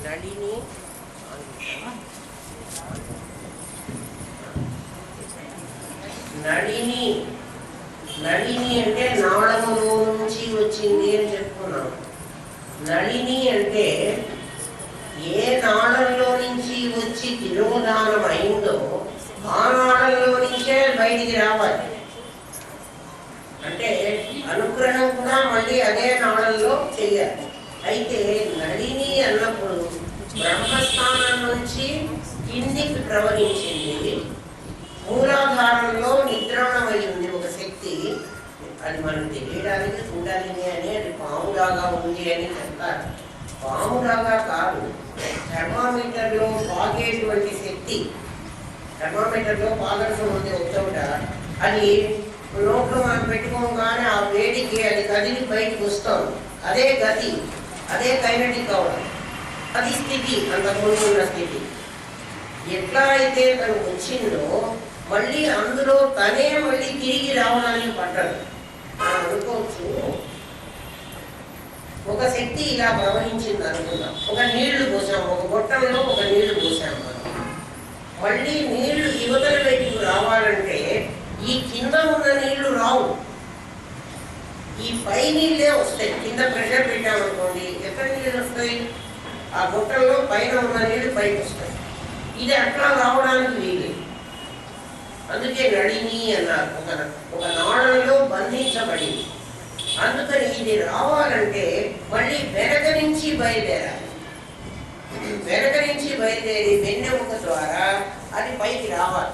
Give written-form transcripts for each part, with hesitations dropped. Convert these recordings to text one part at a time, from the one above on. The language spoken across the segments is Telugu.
నళిని నళిని నళిని అంటే నాళములో నుంచి వచ్చింది అని చెప్పుకున్నాం. నళిని అంటే ఏ నాళంలో నుంచి వచ్చి తిరోధానం అయిందో ఆ నాళంలో నుంచే బయటికి రావాలి. అంటే అనుగ్రహం కూడా మళ్ళీ అదే నాళంలో చెయ్యాలి. అయితే నళిని అన్నప్పుడు బ్రహ్మస్థానం నుంచి కిందికి ప్రవహించింది, మూలాధారంలో నిద్రాణమైంది ఒక శక్తి. అది మనం తెలియడానికి కుండలిని అని, అది పాములాగా ఉంది అని చెప్తారు. పాములాగా కాదు, థర్మామీటర్లో పాగేటువంటి శక్తి. థర్మామీటర్లో పాదర్శం ఉంది ఒక చోట, అది నోట్లో మనం పెట్టుకోగానే ఆ వేడికి అది కదిలి బయటకు వస్తాం. అదే గతి, అదే కైనటిక్ అవడం, అది స్థితి, అంత ముందున్న స్థితి. ఎట్లా అయితే తను వచ్చిందో మళ్ళీ అందులో తనే మళ్ళీ తిరిగి రావడానికి పడ్డాడు. మనం అనుకోవచ్చు, ఒక శక్తి ఇలా ప్రవహించింది అనుకుందాం. ఒక నీళ్లు పోసాం, ఒక గొట్టంలో ఒక నీళ్లు పోసాం మనం. మళ్ళీ నీళ్లు యువతల వైపుకు రావాలంటే ఈ కింద ఉన్న నీళ్లు రావు, ఈ పై నీళ్ళే వస్తాయి. కింద ప్రెషర్ పెట్టామనుకోండి, ఎక్కడ నీళ్ళు వస్తాయి? ఆ గొట్టంలో పైన ఉన్న నీళ్లు పైకి వస్తాయి. ఇది అట్లా రావడానికి వీలేదు. అందుకే నళిని అన్నారు. ఒక నాళంలో బంధించబడింది. అందుకని ఇది రావాలంటే మళ్ళీ వెనక నుంచి బయలుదేరాలి. వెనక నుంచి బయలుదేరి వెన్నెముక ద్వారా అది పైకి రావాలి.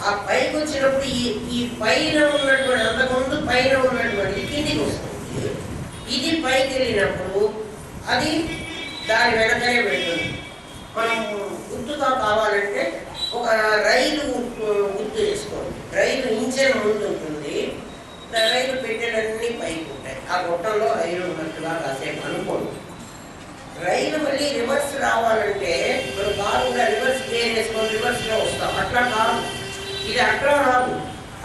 ఆ పైకి వచ్చినప్పుడు ఈ పైన ఉన్నటువంటి, అంతకుముందు పైన ఉన్నటువంటి కిందికి వస్తుంది. ఇది పైకి వెళ్ళినప్పుడు అది దాని వెనకనే వెళ్తుంది. మనం గుర్తుగా కావాలంటే ఒక రైలు గుర్తు చేసుకోండి. రైలు ఇంజన్ ముందు ఉంటుంది, రైలు పెట్టెలన్నీ పైకి ఉంటాయి. ఆ గొట్టంలో రైలు ఉన్నట్టుగా కాసేపు అనుకోండి. రైలు మళ్ళీ రివర్స్ రావాలంటే మనం కారుగా రివర్స్ గేర్ వేసుకొని రివర్స్లో వస్తాం. అట్లా కాదు, ఇది అట్లా రాదు.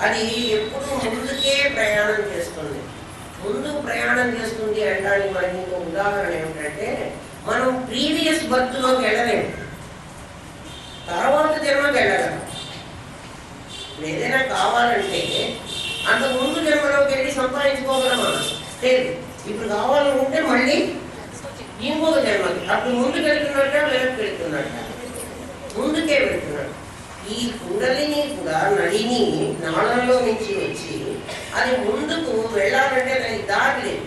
అది ఎప్పుడు ముందుకే ప్రయాణం చేస్తుంది. ముందుకు ప్రయాణం చేస్తుంది అనడానికి మనకి ఇంకో ఉదాహరణ ఏమిటంటే, మనం ప్రీవియస్ బర్త్లోకి వెళ్ళలేము, తర్వాత జన్మకి వెళ్ళగలం. ఏదైనా కావాలంటే అంతకు ముందు జన్మలోకి వెళ్ళి సంపాదించుకోగలమా? లేదు. ఇప్పుడు కావాలనుకుంటే మళ్ళీ ఇంకొక జన్మకి, అప్పుడు ముందుకు వెళ్తున్నట్ట వెనక్కి వెళ్తున్నట్ట? ముందుకే వెళ్తున్నాడు. ఈ కుండలిని కూడా నళిని నాళంలో నుంచి వచ్చి అది ముందుకు వెళ్ళాలంటే దానికి దారి లేదు,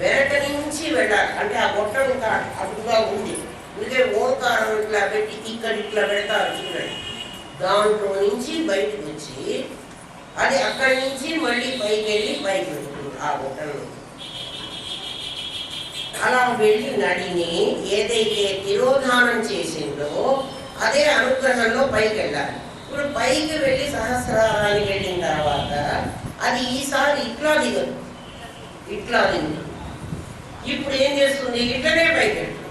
వెనక నుంచి వెళ్ళాలి. అంటే ఆ గొట్టం అటుగా ఉంది. అందుకే ఓంకారం ఇట్లా పెట్టి ఇక్కడ ఇట్లా పెడతారు చూడండి. దాంట్లో నుంచి బయటకు వచ్చి అది అక్కడి నుంచి మళ్ళీ పైకి వెళ్ళి పైకి వెళ్తుంది ఆ గొట్టంలో. అలా వెళ్ళి నడిని ఏదైతే తిరోధానం చేసిందో అదే అనుగ్రహంలో పైకి వెళ్ళాలి. ఇప్పుడు పైకి వెళ్ళి సహస్రారానికి వెళ్ళిన తర్వాత అది ఈసారి ఇట్లా దిగదు, ఇట్లా దిగుతుంది. ఇప్పుడు ఏం చేస్తుంది? ఇట్లనే పైకి వెళ్తుంది.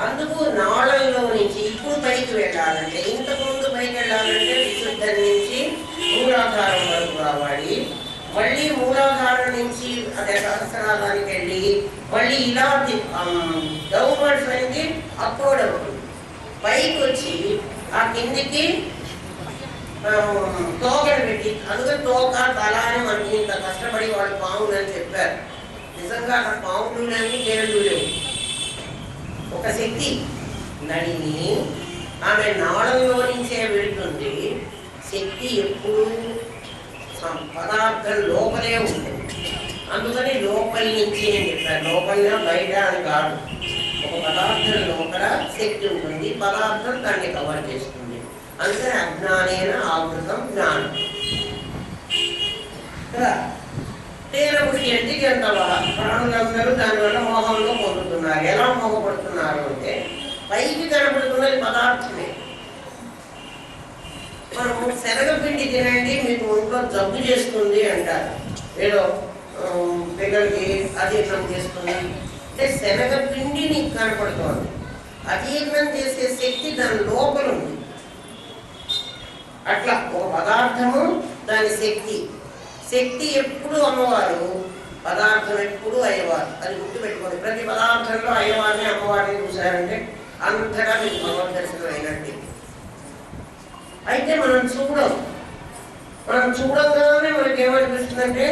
అందుకు నాళంలో నుంచి ఇప్పుడు పైకి వెళ్ళాలంటే, ఇంతకుముందు పైకి వెళ్ళాలంటే విశుద్ధ నుంచి మూలాధారం వరకు రావాలి. మళ్ళీ మూలాధారం నుంచి అదే సహస్రారానికి వెళ్ళి మళ్ళీ ఇలా డౌన్వర్డ్స్ అయింది, అప్లోడ్ అవుతుంది. పైకి వచ్చి ఆ కిందికి తోకలు పెట్టి, అందుకని తోక తల అని మనకి ఇంత కష్టపడి వాళ్ళు పాములు అని చెప్పారు. నిజంగా అక్కడ పాములు లేని కేరళలు లేవు. ఒక శక్తి నడిని ఆమె నాళంలో నుంచే వెళుతుంది. శక్తి ఎప్పుడు పదార్థం లోపలే ఉంటుంది. అందుకని లోపల నుంచి అని చెప్పారు. లోపల బయట అని కాదు. ఒక పదార్థం లోపల శక్తి ఉంటుంది, పదార్థం దాన్ని కవర్ చేస్తుంది. అందుకని అజ్ఞానేన ఆవృతం జ్ఞానం కదా. తేన పుష్టి అంటే ఎంత ప్రాణులందరూ దానివల్ల మోహంలో పొందుతున్నారు. ఎలా మోహపడుతున్నారు అంటే, పైకి కనబడుతున్నది పదార్థమే. మనము శనగపిండి తినండి మీకు ఒంట్లో జబ్బు చేస్తుంది అంటారు. ఏదో పిల్లలకి అజీర్ణం చేస్తుంది అంటే శనగపిండి నీకు కనపడుతోంది. అజీర్ణం చేసే శక్తి దాని లోపల ఉంది. అట్లా ఒక పదార్థము దాని శక్తి. శక్తి ఎప్పుడు అమ్మవారు పదార్థం ఎప్పుడు అయ్యవారు, అది గుర్తుపెట్టుకోండి. ప్రతి పదార్థంలో అయ్యవారిని అమ్మవారిని చూశారంటే అంతగా మీకు భగవద్ దర్శనం అయినట్టు. అయితే మనం చూడంగానే మనకి ఏమనిపిస్తుందంటే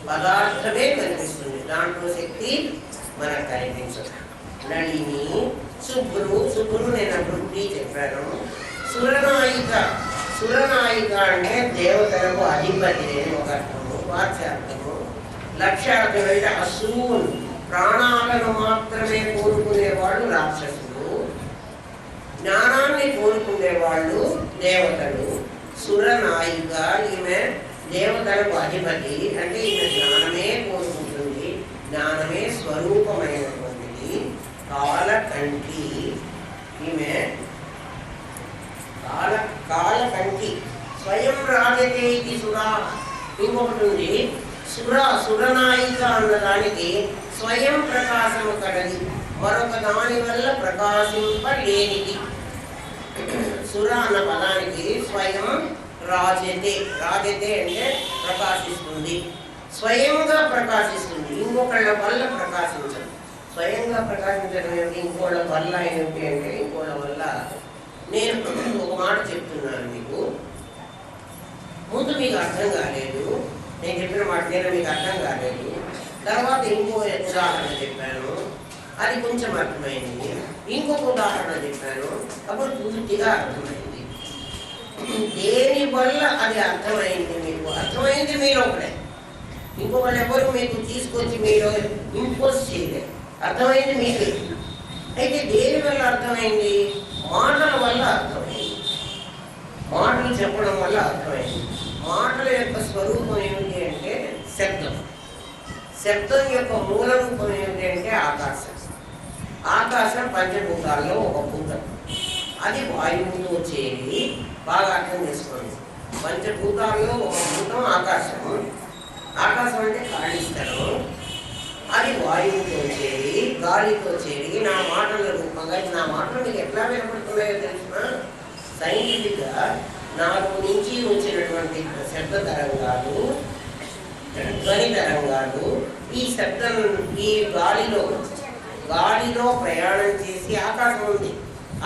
పదార్థమే కనిపిస్తుంది, దాంట్లో శక్తి మనకు కనిపించదు. నళిని శుభ్రు నేను అభివృద్ధి చెప్పాను. సురనాయిక అంటే దేవతలకు అధిపతి అని ఒక అర్థము, వాచ్యార్థము. లక్ష్యార్థం అంటే అసూన్, ప్రాణాలను మాత్రమే కోరుకునేవాళ్ళు రాక్షసులు, జ్ఞానాన్ని కోరుకునేవాళ్ళు దేవతలు. సురనాయిక ఈమె దేవతలకు అధిపతి, అంటే ఈమె జ్ఞానమే కోరుకుంటుంది, జ్ఞానమే స్వరూపమైనటువంటిది. కాలకంఠి, ఈమె కాలకంఠి. స్వయం రాజతే ఇది సురా. ఇంకొకటి ఉంది, సురనాయిక అన్నదానికి స్వయం ప్రకాశము కలది, మరొక దాని వల్ల ప్రకాశింపలేనిది. సుర అన్న పదానికి స్వయం రాజతే అంటే ప్రకాశిస్తుంది, స్వయంగా ప్రకాశిస్తుంది, ఇంకొకళ్ళ వల్ల ప్రకాశించదు. స్వయంగా ప్రకాశించడం ఏమిటి, ఇంకోళ్ళ వల్ల ఏమిటి అంటే ఇంకోళ్ళ వల్ల. నేను ఒక మాట చెప్తున్నాను మీకు, ముందు మీకు అర్థం కాలేదు, నేను చెప్పిన మాట నేను మీకు అర్థం కాలేదు. తర్వాత ఇంకో ఉదాహరణ చెప్పాను, అది కొంచెం అర్థమైంది. ఇంకొక ఉదాహరణ చెప్పాను, అప్పుడు పూర్తిగా అర్థమైంది. దేని వల్ల అది అర్థమైంది, మీకు అర్థమైంది మీరు ఒకటే, ఇంకొకళ్ళు ఎవరు మీకు తీసుకొచ్చి మీరు ఇంపోజ్ చేయలేదు, అర్థమైంది మీకు. అయితే దేని వల్ల అర్థమైంది, మాటల వల్ల అర్థమైంది, మాటలు చెప్పడం వల్ల అర్థమైంది. మాటల యొక్క స్వరూపం ఏమిటి అంటే శబ్దం, శబ్దం యొక్క మూల రూపం ఏమిటి అంటే ఆకాశం. ఆకాశం పంచభూతాల్లో ఒక భూతం, అది వాయువుతో చేరి, బాగా అర్థం చేసుకోండి, పంచభూతాల్లో ఒక భూతం ఆకాశం. ఆకాశం అంటే ఖాళీ స్థలం, అది వాయువుతో చేరి, గాలితో చేరి నా మాటల రూపంగా. నా మాటలు మీకు ఎట్లా వినపడుతున్నాయో తెలిసిన సైంటిఫిక్గా నాలో నుంచి వచ్చినటువంటి శబ్ద తరంగాలు, ధ్వని తరంగాలు, ఈ శబ్దం ఈ గాలిలో ప్రయాణం చేసి, ఆకాశం ఉంది,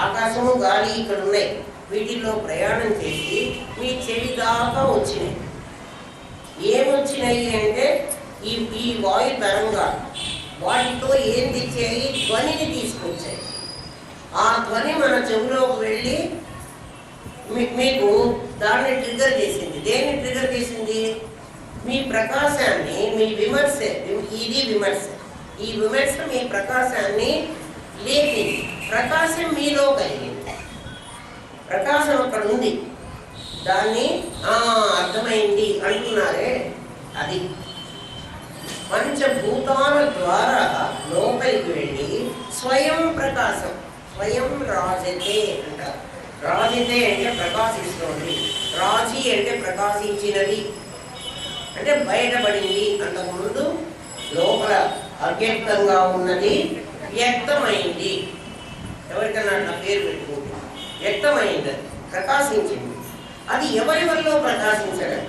ఆకాశము గాలి ఇక్కడ ఉన్నాయి, వీటిల్లో ప్రయాణం చేసి మీ చెవి దాకా వచ్చినాయి. ఏమొచ్చినాయి అంటే ఈ వాయు తరంగాలు, వాటితో ఏం తెచ్చాయి, ధ్వనిని తీసుకొచ్చాయి. ఆ ధ్వని మన చెవిలోకి వెళ్ళి మీకు దాన్ని ట్రిగర్ చేసింది. దేన్ని ట్రిగర్ చేసింది, మీ ప్రకాశాన్ని, మీ విమర్శ, ఇది విమర్శ, ఈ విమర్శ మీ ప్రకాశాన్ని లేపింది. ప్రకాశం మీలో కలిగింది, ప్రకాశం అక్కడ ఉంది, దాన్ని అర్థమైంది అంటున్నారే, అది పంచభూతాల ద్వారా లోపలికి వెళ్ళి స్వయం ప్రకాశం, స్వయం రాజతే అంటారు. రాజతే అంటే ప్రకాశిస్తుంది, రాజి అంటే ప్రకాశించినది, అంటే బయటపడింది. అంతకుముందు లోపల అవ్యక్తంగా ఉన్నది వ్యక్తమైంది. ఎవరికన్నా అట్లా పేరు పెట్టుకుంది, వ్యక్తమైంది, ప్రకాశించింది. అది ఎవరి వల్ల ప్రకాశించడం,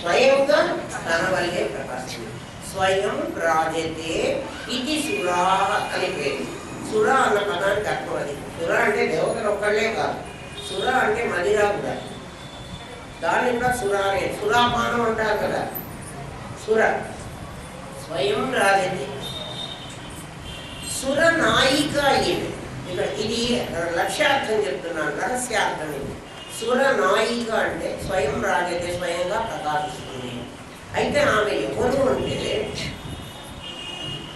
స్వయంగా తన వల్లే ప్రకాశించింది. స్వయం రాజతే ఇది సురా అని పేరు. సుర అన్న పదానికి అర్థం అది. సుర అంటే దేవతలు ఒక్కళ్ళే కాదు, సుర అంటే మదిరా కూడా, దాన్ని కూడా సుర అనే, సురాపానం అంటారు కదా, సుర. స్వయం రాజతే సుర నాయిక. ఇది లక్ష్యార్థం చెప్తున్నాను, రహస్యార్థం ఇది. సుర నాయిక అంటే స్వయం రాజతే, స్వయంగా ప్రకాశిస్తుంది. అయితే ఆమె ఎవరు అంటే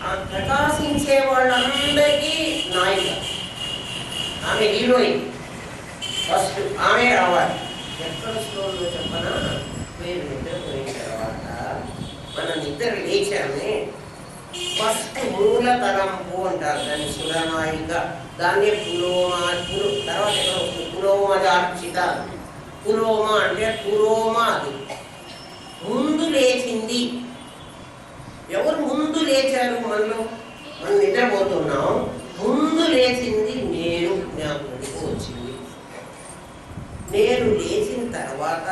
ఆ ప్రకాశించే వాళ్ళందరికీ నాయిక, ఆమె హీరోయిన్. ఫస్ట్ ఆమె రావాలి. ఎక్కడ స్టోర్లో చెప్పనా, మీరు నిద్రపోయిన తర్వాత మన నిద్ర లేచామే, ఫస్ట్ మూల తలంపు అంటారు దాన్ని, సురనాయిక. దాన్ని తర్వాత ఎక్కడ వస్తుంది, పులోమదార్చిత. పులోమ అంటే పురోమ, అది ముందు లేచింది. ఎవరు ముందు లేచారు మనలో, మనం నిద్రపోతున్నాం, ముందు లేచింది నేను జ్ఞాపకం వచ్చింది. నేను లేచిన తర్వాత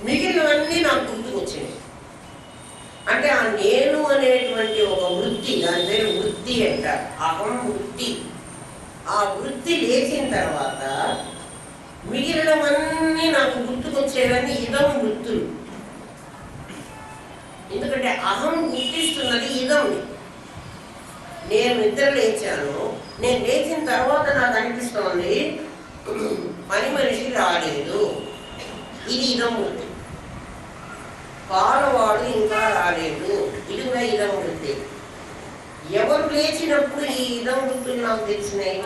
మిగిలినవన్నీ నాకు గుర్తుకొచ్చినాయి. అంటే ఆ అహం వృత్తి. ఆ వృత్తి లేచిన తర్వాత మిగిలినవన్నీ నాకు గుర్తుకొచ్చేవన్నీ ఇదం వృత్తులు. ఎందుకంటే అహం గుర్తిస్తున్నది ఇదంని. నేను నిద్ర లేచాను, నేను లేచిన తర్వాత నాకు అనిపిస్తోంది పని మనిషి రాలేదు, ఇది ఇదం వృత్తి. పాలవాడు ఇంకా రాలేదు, ఇది కూడా ఇదం వృత్తి. ఎవరు లేచినప్పుడు ఈ ఇదం వృత్తులు నాకు తెలిసినాయి?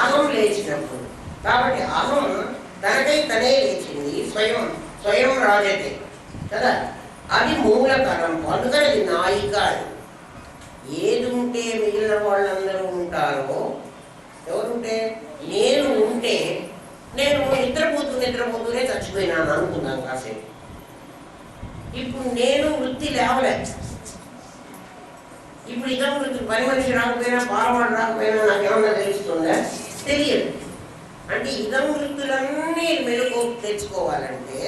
అహం లేచినప్పుడు. కాబట్టి అహం తనకై తనే లేచింది, స్వయం రాజతే కదా, అది మూలకరం. అందుకని అది నాయిక. ఏది ఉంటే మిగిలిన వాళ్ళందరూ ఉంటారో, ఎవరుంటే, నేను ఉంటే, నేను నిద్రపోతూనే చచ్చిపోయినాను అనుకుందాం కాసేపు. ఇప్పుడు నేను వృత్తి లేవలే. ఇప్పుడు ఇదం వృత్తి, పని మనిషి రాకపోయినా పాలవాడు రాకపోయినా నాకేమన్నా తెలుస్తుందా? తెలియదు. అంటే ఇదం వృత్తులన్నీ మెలకు తెచ్చుకోవాలంటే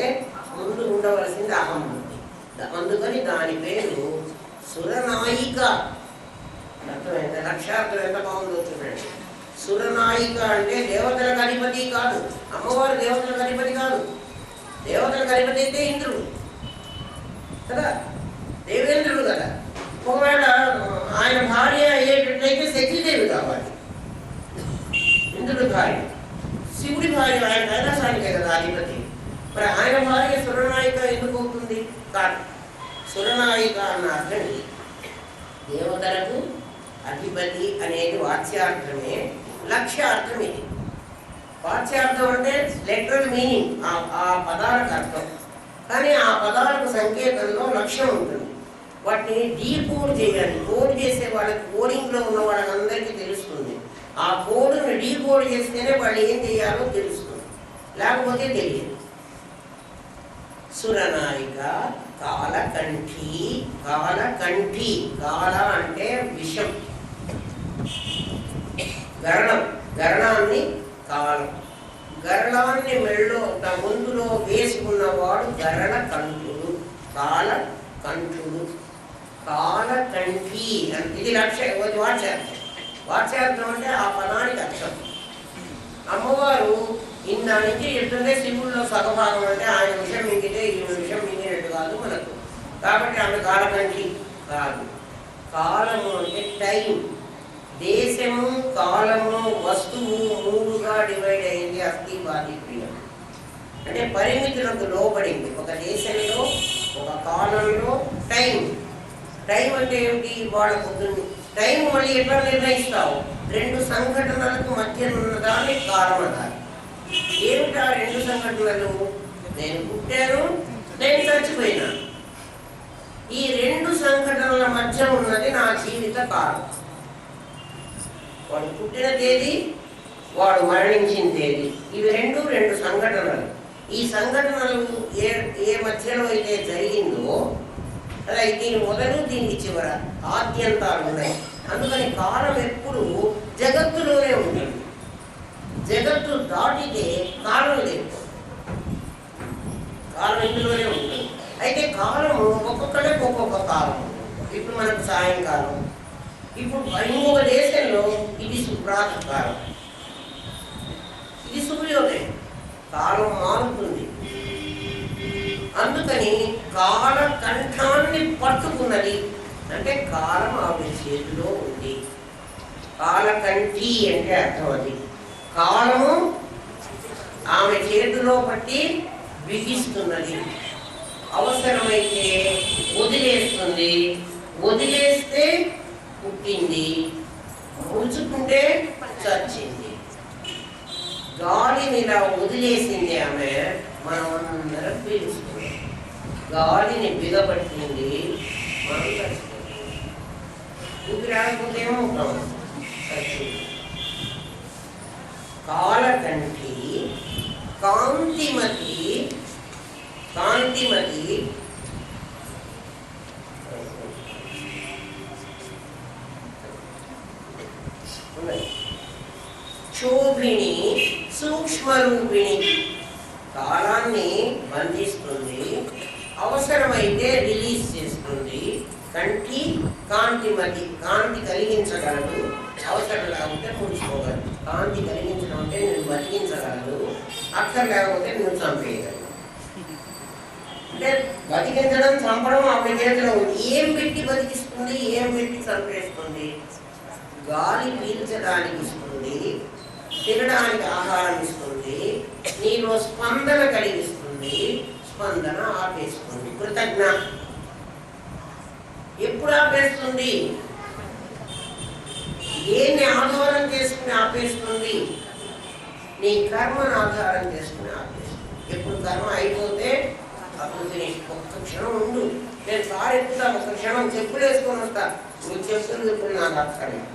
ముందు ఉండవలసింది అహం వృత్తి. అందుకని దాని పేరు సురనాయిక. అర్థమైంది? లక్ష్యార్థం ఎంత బాగుందో చూడండి. సురనాయిక అంటే దేవతలకు అధిపతి కాదు, అమ్మవారు దేవతలకు అధిపతి కాదు. దేవతలకు అధిపతి అయితే ఇంద్రుడు కదా, దేవేంద్రుడు కదా. ఒకవేళ ఆయన భార్య అయ్యేటట్లయితే శక్తిదేవి కావాలి, ఇంద్రుడి భార్య. శివుడి భార్య ఆయన కైలాసానికే కదా అధిపతి. మరి ఆయన భార్య సురనాయిక ఎందుకు అవుతుంది? కాదు. సురనాయిక అన్న అర్థం దేవతలకు అధిపతి అనేది వాచ్యార్థమే, లక్ష్యార్థం ఇది. వాచ్యార్థం అంటే లెటరల్ మీనింగ్, ఆ పదాలకు అర్థం. కానీ ఆ పదాలకు సంకేతంలో లక్ష్యం ఉంటుంది. వాటిని డీకోడ్ చేయాలి. కోడ్ చేసే వాళ్ళకి, కోడింగ్లో ఉన్న వాళ్ళకందరికీ తెలుస్తుంది. ఆ కోడ్ని డీకోడ్ చేస్తేనే వాళ్ళు ఏం చేయాలో తెలుస్తుంది, లేకపోతే తెలియదు. సురనాయిక, కాలకంఠి. కాలకంఠి, కాల అంటే విషం, గరణాన్ని కాలం. గరణాన్ని మెళ్ళో ముందులో వేసుకున్నవాడు గరణ కంఠుడు, కాలకంఠుడు. కాలకంఠి ఇది వాచ్యార్థం. వాచ్యార్థం అంటే ఆ పదానికి అర్థం. అమ్మవారు ఇందా నుంచి చెప్తుంటే శివుల్లో సగభాగం అంటే ఆయన విషయం మింగితే ఈ విషయం మింగినట్టు కాదు మనకు. కాబట్టి ఆమె కాలకంఠి కాదు. కాలము అంటే టైం. దేశము, కాలము, వస్తువు మూడుగా డివైడ్ అయింది అస్థి బాధి ప్రియం. అంటే పరిమితులకు లోబడింది. ఒక దేశంలో, ఒక కాలంలో టైం. టైం అంటే ఏమిటి? వాళ్ళ పొద్దున్న టైం మళ్ళీ ఎట్లా నిర్ణయిస్తావు? రెండు సంఘటనలకు మధ్య ఉన్నదాన్ని కాలం అన్నారు. ఏమిటా రెండు సంఘటనలు? నేను పుట్టాను, నేను చచ్చిపోయినాను. ఈ రెండు సంఘటనల మధ్య ఉన్నది నా జీవిత కాలం. వాడు పుట్టిన తేదీ, వాడు మరణించిన తేదీ, ఇవి రెండు సంఘటనలు. ఈ సంఘటనలు ఏ మధ్యలో అయితే జరిగిందో అలా దీని మొదలు దీనికి చివర ఆద్యంతాలు ఉన్నాయి. అందుకని కాలం ఎప్పుడు జగత్తులోనే ఉంటుంది. జగత్తు దాటితే కాలం లేదు, కాలం ఇందులోనే ఉంటుంది. అయితే కాలము ఒక్కొక్కటికి ఒక్కొక్క కాలం. ఇప్పుడు మనకు సాయంకాలం, ఇప్పుడు ఇంకొక దేశంలో ఇది ప్రాతకాలం, ఇది సూర్యోదయం. కాలం మారుతుంది. అందుకని కాల కంఠాన్ని పట్టుకున్నది అంటే కాలం ఆవిడ చేతిలో ఉంది. కాలకంఠి అంటే అర్థం అది. కాలము ఆమె చేతిలో పట్టి బిగిస్తున్నది. అవసరమైతే వదిలేస్తుంది, వదిలేస్తే పుట్టింది, ముడుచుకుంటే చచ్చింది. గాలిని ఇలా వదిలేసింది ఆమె, మనం అందరం పీలుస్తున్నాం. గాలిని బిగబట్టింది, మనం చచ్చిపోతుంది. ఊపిరి ఆడకపోతే ఏమవుతాం? చచ్చింది. కాలకంఠి, కాంతిమతి. కాంతిమతి శోభిణి, సూక్ష్మరూపిణి. కాలాన్ని బంధిస్తుంది, అవసరమైతే రిలీజ్ చేస్తుంది. కంఠి కాంతిమతి, కాంతి కలిగించగలదు, అవసరం లేకపోతే ముడుచుకోగలదు. కాంతి కలిగించడం అంటే నేను బతికించగలదు, అక్కర్ లేకపోతే నువ్వు చంపేయగలదు. అంటే బతికించడం చంపడం ఆమె చేతిలో ఉంది. ఏం పెట్టి బతికిస్తుంది, ఏం పెట్టి చంపేస్తుంది? గాలి పీల్చడానికి ఇస్తుంది, తినడానికి ఆహారం ఇస్తుంది, నీలో స్పందన కలిగిస్తుంది, స్పందన ఆపేస్తుంది. కృతజ్ఞ ఎప్పుడు ఆపేస్తుంది? దేన్ని ఆధారం చేసుకుని ఆపేస్తుంది? నీ కర్మను ఆధారం చేసుకుని ఆపేస్తుంది. ఎప్పుడు కర్మ అయిపోతే అప్పుడు ఒక్క క్షణం ఉండు, నేను సార్ ఎక్కుతా, ఒక్క క్షణం చెప్పులు వేసుకొని వస్తా, నువ్వు చెప్పులు నాకు అక్కర్లేదు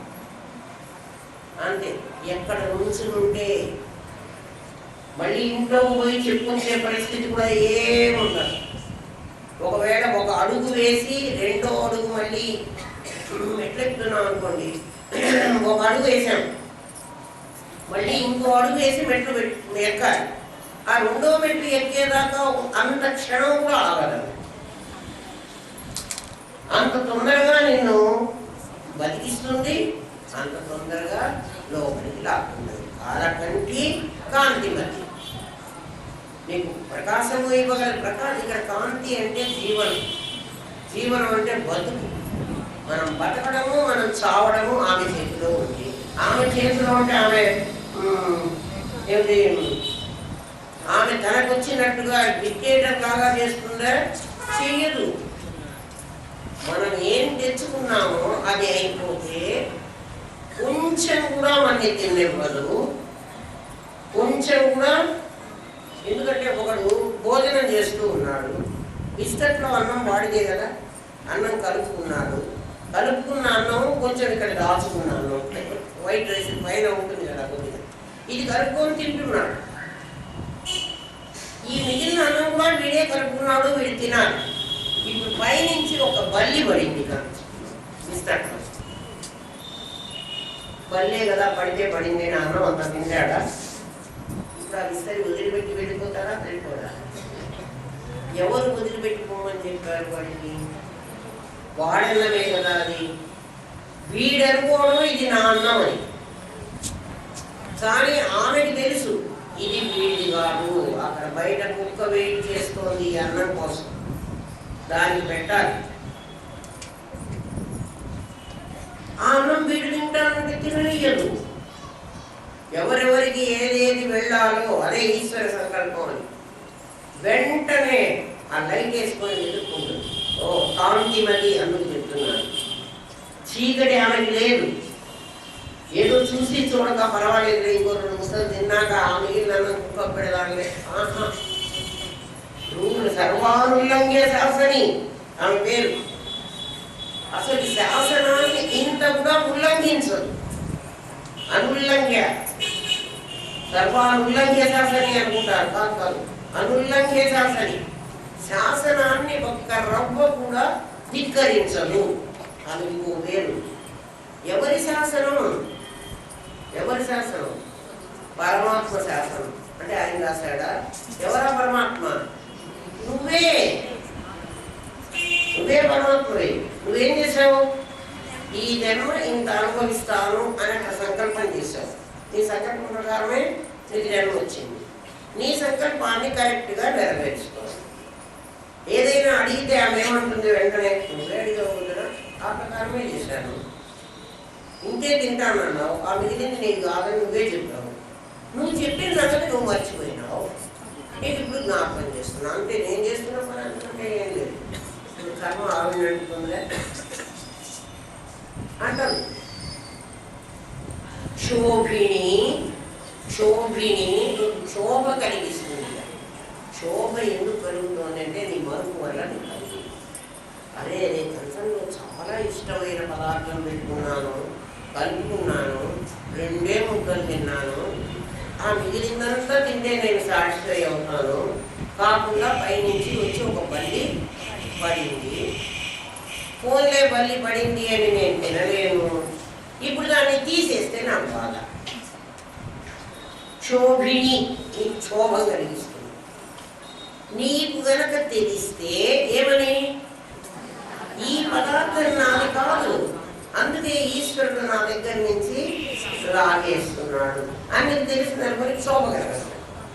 అంతే. ఎక్కడ ఉంచుకుంటే మళ్ళీ ఇంట్లో పోయి చెప్పుకునే పరిస్థితి కూడా ఏముండదు. ఒకవేళ ఒక అడుగు వేసి రెండో అడుగు మళ్ళీ మెట్లెక్కుతున్నాం అనుకోండి, ఒక అడుగు వేసాం, మళ్ళీ ఇంకో అడుగు వేసి మెట్లు ఎక్కాలి. ఆ రెండో మెట్లు ఎక్కేదాకా అంత క్షణం కూడా ఆగదు. అంత తొందరగా నిన్ను బతికిస్తుంది, అంత తొందరగా లోపలికి లాక్కున్నది. కాలకంటి కాంతిమతి, నీకు ప్రకాశము ఇవ్వగల ప్రకాశం. ఇక్కడ కాంతి అంటే జీవనం, జీవనం అంటే బతుకు. మనం బతకడము, మనం చావడము ఆమె చేతిలో ఉంది. ఆమె చేతిలో ఉంటే ఆమె ఏమిటి, ఆమె తనకు వచ్చినట్టుగా డిక్టేటర్ లాగా చేస్తుందా? చెయ్యదు. మనం ఏం తెచ్చుకున్నామో అది అయిపోతే కొంచెం కూడా మనకి తినివ్వదు, కొంచెం కూడా. ఎందుకంటే ఒకడు భోజనం చేస్తూ ఉన్నాడు, బిస్కెట్లో అన్నం వాడిదే కదా, అన్నం కలుపుకున్నాడు, కలుపుకున్న అన్నం కొంచెం ఇక్కడ దాచుకున్న అన్నం, వైట్ రైస్ పైన ఉంటుంది కదా కొద్దిగా, ఇది కలుపుకొని తింటున్నాడు. ఈ మిగిలిన అన్నం కూడా వీడే కలుపుకున్నాడు, వీడు తినాలి. ఇప్పుడు పైనుంచి ఒక బల్లి పడింది బిస్కెట్లో. బల్లే కదా, పడితే పడింది, అన్నం అంత తింటాడా? ఇప్పుడు ఆ విస్తరి వదిలిపెట్టి వెళ్ళిపోతారా? వెళ్ళిపోరా? ఎవరు వదిలిపెట్టిపోమని చెప్పారు వాడికి? వాడన్నమే కదా అది. వీడనుకోవడం ఇది నా అన్నం అని, కానీ ఆమెకి తెలుసు ఇది వీడిది కాదు. అక్కడ బయట కుక్క వెయిట్ చేస్తోంది ఈ అన్నం కోసం, దానికి పెట్టాలి. ఆ అన్నం వీడు తింటానంటే తిననీయదు. ఎవరెవరికి ఏదేది వెళ్ళాలో అదే ఈశ్వర సంకల్పం అని వెంటనే ఆ లైట్ వేసుకొని ఎదుర్కొంటుంది. ఓ కాంతిమతి అందుకు చెప్తున్నాను. చీకటి ఆమెకి లేదు. ఏదో చూసి చూడక పర్వాలేదు, ఇంకో 2 ముసలు తిన్నాక ఆ మిగిలిన కుక్క పెడదాంలే. నువ్వు సర్వానుల్లంఘ్య శాసని ఆమె పేరు. అసలు శాసనాన్ని ఇంత కూడా ఉల్లంఘించదు. అనుల్లంఘ్య, సర్వానుల్లంఘ్య శాసని అనుకుంటారు, కాదు, అనుల్లంఘ్య శాసని. శాసనాన్ని ఒక్క రవ్వ కూడా ధిక్కరించదు. అది ఇంకో పేరు. ఎవరి శాసనం? ఎవరి శాసనం? పరమాత్మ శాసనం. అంటే ఆయన రాశాడా? ఎవరా పరమాత్మ? నువ్వే. నువ్వే పరమాత్మవే. నువ్వేం చేసావు? ఈ జన్మ ఇంత అనుభవిస్తాను అని అక్కడ సంకల్పం చేశావు. నీ సంకల్పం ప్రకారమే నీకు జన్మ వచ్చింది. నీ సంకల్పాన్ని కరెక్ట్గా నెరవేర్చుకోవాలి. ఏదైనా అడిగితే ఆమె ఏమంటుంది? వెంటనే నువ్వే అడిగావు కదా, ఆ ప్రకారమే చేశాను. ఇంకే తింటానన్నావు, ఆ మిగిలింది నీకు కాదని నువ్వే చెప్పావు. నువ్వు చెప్పిన సంగతి నువ్వు మర్చిపోయినావు. నేను ఇప్పుడు జ్ఞాపకం చేస్తున్నాను. అంటే నేను చేస్తున్న పని అనుకుంటే ఏం లేదు. ఇప్పుడు కర్మ ఆవినంటుందిలే అంటాను. శోభిని, శోభిని శోభ కలిగిస్తుంది. శోభ ఎందుకు కలుగుతుంది అంటే నీ మరుపు వల్ల నీకు కలుగుతుంది. అరే నేను కంచంలో చాలా ఇష్టమైన పదార్థం పెట్టుకున్నాను, కలుపుకున్నాను, 2 ముద్దలు తిన్నాను, ఆ మిగిలిందంతా తింటే నేను సాటిస్ఫై అవుతాను, కాకుండా పైనుంచి వచ్చి ఒక బల్లి పడింది, ఫోన్లే బల్లి పడింది అని నేను తినలేను, ఇప్పుడు దాన్ని తీసేస్తే నాకు బాధ. శోభిని నీకు శోభ కలిగిస్తుంది. నీకు గనక తెలిస్తే ఏమని ఈ పదార్థం నాది కాదు, అందుకే ఈశ్వరుడు నా దగ్గర నుంచి లాగేస్తున్నాడు అని తెలిసిన మరి క్షోభ కలగదు.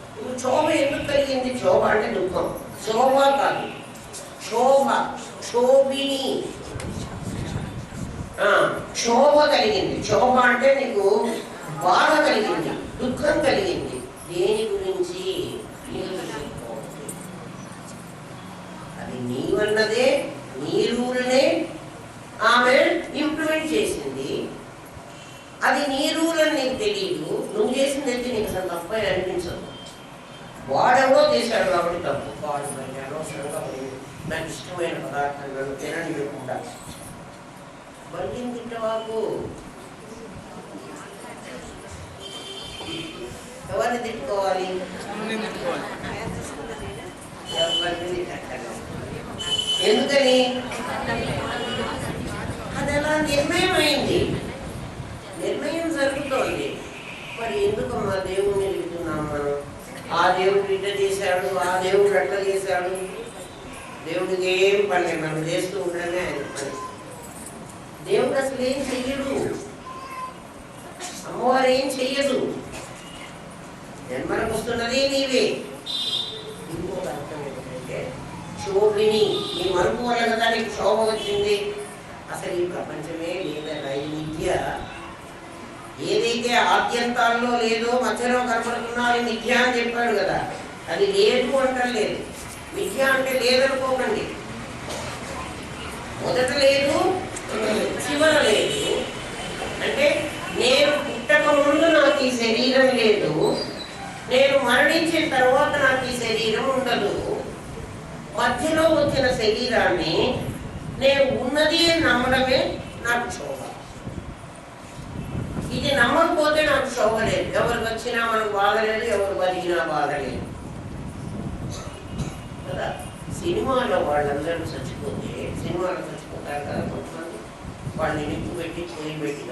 ఇప్పుడు క్షోభ ఎందుకు కలిగింది? క్షోభ అంటే దుఃఖం, క్షోభ కాదు, క్షోభ, క్షోభిని, క్షోభ కలిగింది. క్షోభ అంటే నీకు బాధ కలిగింది, దుఃఖం కలిగింది. దేని గురించి? అది నీ వల్లదే, నీ రూల్నే ఆమె ఇంప్లిమెంట్ చేసింది. అది నీ రూల్ అని నీకు తెలియదు. నువ్వు చేసింది అయితే నీకు అసలు తప్ప అనిపించదు. వాడెవడో చేశాడు కాబట్టి తప్పు. వాడు మరి అనవసరంగా నాకు ఇష్టమైన పదార్థాలను తిననివ్వకుండా బల్లిని తిట్టవాకు. ఎవరిని తిట్టుకోవాలి? ఎందుకని? అది అలా నిర్ణయం అయింది, నిర్ణయం జరుగుతోంది. మరి ఎందుకమ్మా దేవుణ్ణి తిడుతున్నాం మనం? ఆ దేవుడు ఇట్లా చేశాడు, ఆ దేవుడు అట్లా చేశాడు. దేవుడికి ఏం పని, మనం చేస్తూ ఉండడమే ఆయన పని. దేవుడు అసలు ఏం చెయ్యడు, అమ్మవారు ఏం చెయ్యదు. జన్మలకు వస్తున్నది నీవే. ఇంకొక అర్థం ఏంటంటే శోభిని, నీ మరుపు వల్ల కదా నీకు శోభ వచ్చింది. అసలు ఈ ప్రపంచమే లేదా, ఈ మిథ్య ఏదైతే ఆద్యంతాల్లో లేదో మధ్యలో కనపడుతున్నా అది మిథ్య అని చెప్పాడు కదా. అది లేదు అంటలేదు. మిథ్య అంటే లేదనుకోకండి, మొదట లేదు చివర లేదు. అంటే నేను పుట్టక ముందు నాకు ఈ శరీరం లేదు, నేను మరణించిన తర్వాత నాకు ఈ శరీరం ఉండదు. మధ్యలో వచ్చిన శరీరాన్ని నేను ఉన్నది అని నమ్మడమే నాకు శోభ. ఇది నమ్మకపోతే నాకు శోభ లేదు. ఎవరికి వచ్చినా మనకు బాధ లేదు, ఎవరు బతికినా బాధ లేదు కదా. సినిమాలో వాళ్ళందరూ చచ్చిపోతే, సినిమాలో చచ్చిపోతారు కదా కొంతమంది, వాళ్ళని నిప్పు పెట్టి, పొయ్యి పెట్టి,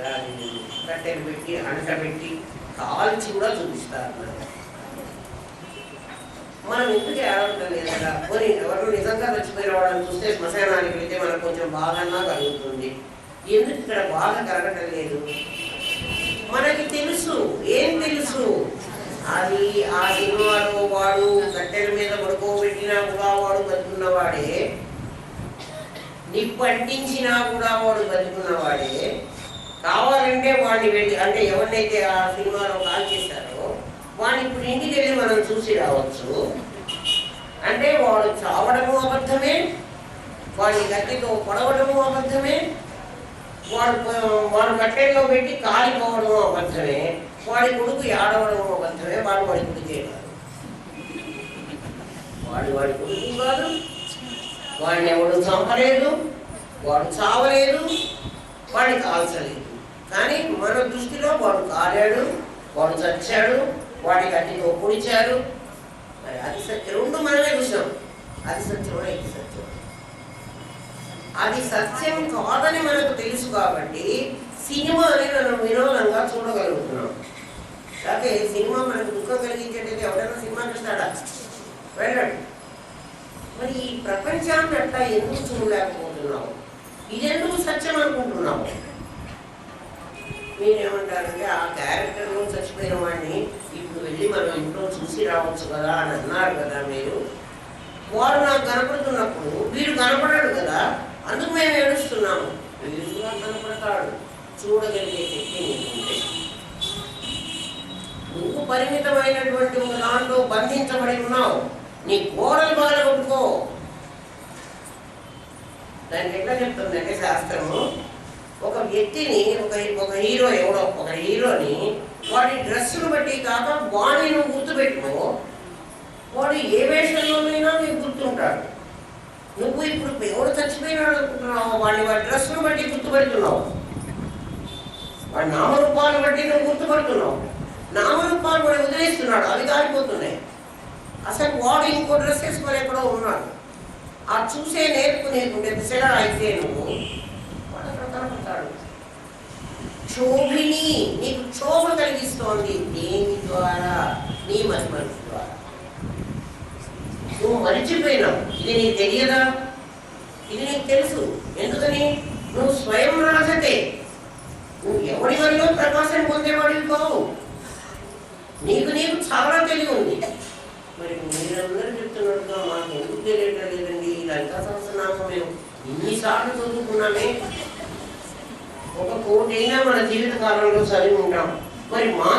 కట్టెలు పెట్టి, అంట పెట్టి, కాల్చి కూడా చూపిస్తారు. మనం ఎందుకు ఆడటం లేదు కదా. పోనీ ఎవరు నిజంగా చచ్చిపోయిన వాళ్ళని చూస్తే శ్మశానానికి వెళ్తే మనకు కొంచెం బాధన్నా కలుగుతుంది. ఎందుకు ఇక్కడ బాధ కలగటం లేదు? మనకి తెలుసు. ఏం తెలుసు? అది ఆ సినిమాలో వాడు కట్టెల మీద పడుకోబెట్టినా కూడా వాడు బతుకున్నవాడే, నిప్పు అంటించినా కూడా వాడు బతుకున్నవాడే. కావాలంటే వాడిని వెళ్ళి, అంటే ఎవరినైతే ఆ సినిమాలో కాల్ చేశారో వాడిని ఇప్పుడు ఇంటికి వెళ్ళి మనం చూసి రావచ్చు. అంటే వాడు చావడము అబద్ధమే, వాడిని గట్టితో పొడవడము అబద్ధమే, వాడు కట్టెల్లో పెట్టి కాలిపోవడము అబద్ధమే, వాడి కొడుకు ఏడవడము అబద్ధమే. వాడి కొడుకు చేయడం, వాడి కొడుకు కాదు, వాడిని ఎవడు చంపలేదు, వాడు చావలేదు, వాడిని కాల్చలేదు. కానీ మన దృష్టిలో వాడు కాలాడు, వాడు చచ్చాడు, వాడి గట్టితో పొడిచారు. మరి అది సత్యం, రెండు మనమే చూసాం. అది సత్యమా, ఇది సత్యం? అది సత్యం కాదని మనకు తెలుసు కాబట్టి సినిమాని మనం వినోదంగా చూడగలుగుతున్నాం. అయితే సినిమా మనకు దుఃఖం కలిగించేటైతే ఎవరైనా సినిమా చూస్తాడా? వెళ్ళాడు. మరి ఈ ప్రపంచాన్ని అట్లా ఎందుకు చూడలేకపోతున్నావు? ఇదెందుకు సత్యం అనుకుంటున్నావు? మీరేమంటారంటే ఆ క్యారెక్టర్లో చచ్చిపోయిన వాడిని ఇప్పుడు వెళ్ళి మనం ఇంట్లో చూసి రావచ్చు కదా అని అన్నారు కదా మీరు. వాడు నాకు కనపడుతున్నప్పుడు వీడు కనపడాడు కదా, అందుకు మేము ఏడుస్తున్నాము. వీడు కూడా కనపడతాడు, చూడగలిగే శక్తి నీకుంటే. నువ్వు పరిమితమైనటువంటి ఒక దాంట్లో బంధించబడి ఉన్నావు. నీ కోడలు బాగా కొట్టుకో. దానికి ఎట్లా చెప్తుందంటే శాస్త్రము, ఒక వ్యక్తిని, ఒక హీరో, ఎవడో ఒక హీరోని వాడి డ్రెస్సును బట్టి కాక వాడిని నువ్వు గుర్తుపెట్టుకో. వాడు ఏ వేషంలోనైనా నీకు గుర్తుంటాడు. నువ్వు ఇప్పుడు ఎవడు చచ్చిపోయినాడు అనుకుంటున్నావు, వాడి డ్రెస్సును బట్టి గుర్తుపెడుతున్నావు, వాడి నామరూపాలను బట్టి నువ్వు గుర్తుపడుతున్నావు. నామరూపాలు వాడు వదిలేస్తున్నాడు, అవి కాలిపోతున్నాయి. అసలు వాడు ఇంకో డ్రెస్ వేసుకొని ఎక్కడో ఉన్నాడు. ఆ చూసే నేర్పుకునేకుంటే దిశగా అయితే నువ్వు వాడు అక్కడ కనపడతాడు. క్షోభిని, నీకు క్షోభ కలిగిస్తోంది. దేని ద్వారా? నీ మనసు ద్వారా. నువ్వు మరిచిపోయినావు. ఇది నీకు తెలియదా? ఇది నీకు తెలుసు. ఎందుకని? నువ్వు స్వయం రాజతే. నువ్వు ఎవరి వల్ల ప్రకాశం పొందేవాడివి కావు. నీకు చాలా తెలివి ఉంది. మరి మీరందరూ చెప్తున్నట్టుగా మాకు ఎందుకు తెలియట్లేదండి? లలితా సహస్రనామం మేము ఇన్నిసార్లు చదువుకున్నామే, 1 కోటి అయినా మన జీవిత కాలంలో చదివి ఉంటాం. మరి మా